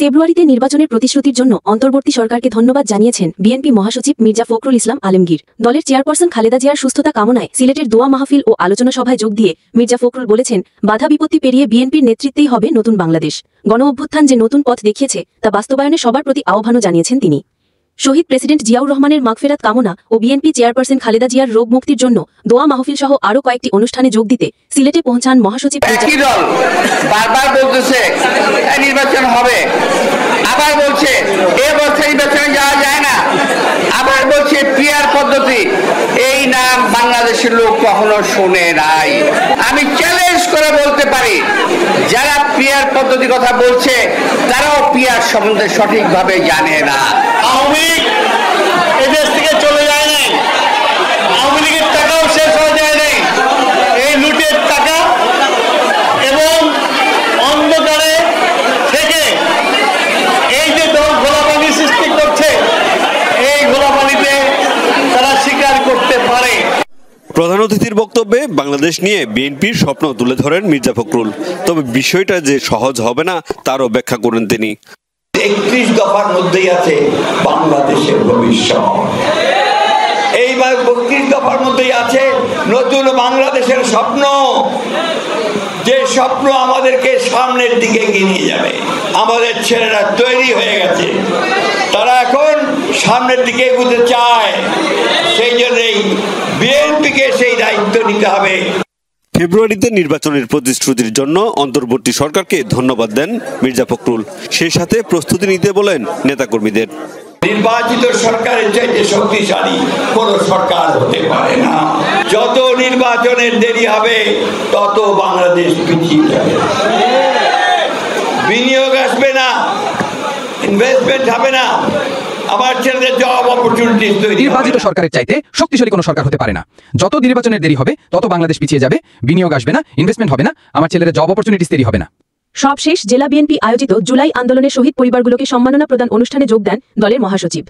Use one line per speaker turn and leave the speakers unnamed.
ফেব্রুয়ারিতে নির্বাচনের প্রতিশ্রুতির জন্য অন্তর্বর্তী সরকারকে ধন্যবাদ জানিয়েছেন বিএনপি মহাসচিব মির্জা ফখরুল ইসলাম আলমগীর। দলের চেয়ারপারসন খালেদা জিয়ার সুস্থতা কামনায় সিলেটের দোয়া মাহফিল ও আলোচনা সভায় যোগ দিয়ে মির্জা ফখরুল বলেছেন, বাধা বিপত্তি পেরিয়ে বিএনপির নেতৃত্বেই হবে নতুন বাংলাদেশ। গণ অভ্যুত্থান যে নতুন পথ দেখিয়েছে তা বাস্তবায়নে সবার প্রতি আহ্বানও জানিয়েছেন তিনি। শহীদ প্রেসিডেন্ট জিয়াউর রহমানের মাগফেরাত কামনা ও বিএনপি চেয়ারপারসন খালেদা জিয়ার রোগ মুক্তির জন্য দোয়া মাহফিল সহ আরও কয়েকটি অনুষ্ঠানে যোগ দিতে সিলেটে পৌঁছান মহাসচিব।
বারবার বলতেছে নির্বাচন হবে, আবার বলছে এবছর নির্বাচনে যাওয়া যায় না, আবার বলছে পিআর পদ্ধতি। এই নাম বাংলাদেশের লোক কখনো শুনে নাই। আমি চ্যালেঞ্জ করে বলতে পারি, যারা পিআর পদ্ধতি কথা বলছে তারাও পিআর সম্বন্ধে সঠিকভাবে জানে না।
আওয়ামী লীগ এদেশ থেকে চলে যায় নাই, আওয়ামী লীগের টাকাও শেষ হয়ে যায় নাই। এই লুটের টাকা এবং অন্ধকারে থেকে এই যে দল ঘোলাপানি সৃষ্টি করছে, এই ঘোলাপানিতে তারা স্বীকার করতে পারে।
প্রধান অতিথির বক্তব্যে বাংলাদেশ নিয়ে বিএনপির স্বপ্ন তুলে ধরেন মির্জা ফখরুল। তবে বিষয়টা যে সহজ হবে না তারও ব্যাখ্যা করেন তিনি।
31 দফার মধ্যেই আছে বাংলাদেশের ভবিষ্যৎ। এইবার 32 দফার মধ্যেই আছে নতুন বাংলাদেশের স্বপ্ন, যে স্বপ্ন আমাদেরকে সামনের দিকে এগিয়ে নিয়ে যাবে। আমাদের ছেলেরা তৈরি হয়ে গেছে, তারা এখন সামনের দিকে এগোতে চায়। সেই জন্যই বিএনপিকে সেই দায়িত্ব নিতে হবে।
ফেব্রুয়ারিতে নির্বাচনের প্রতিশ্রুতির জন্য অন্তর্বর্তী সরকারকে ধন্যবাদ দেন মির্জা ফখরুল। সেই সাথে প্রস্তুতি নিতে বলেন নেতাকর্মীদের।
নির্বাচিত সরকারের চাইতে শক্তিশালী কোন সরকার হতে পারে না। যত নির্বাচনের দেরি হবে তত বাংলাদেশ পিছিয়ে যাবে। বিনিয়োগ আসবে না, ইনভেস্টমেন্ট হবে না, আমার ছেলেদের জব অপরচুনিটি তৈরি।
নির্বাচিত সরকারের চাইতে শক্তিশালী কোনো সরকার হতে পারে না। যত নির্বাচনের দেরি হবে তত বাংলাদেশ পিছিয়ে যাবে, বিনিয়োগ আসবে না, ইনভেস্টমেন্ট হবে না, আমার ছেলেদের জব অপরচুনিটিস তৈরি হবে না।
সবশেষ জেলা বিএনপি আয়োজিত জুলাই আন্দোলনের শহীদ পরিবারগুলোকে সম্মাননা প্রদান অনুষ্ঠানে যোগ দেন দলের মহাসচিব।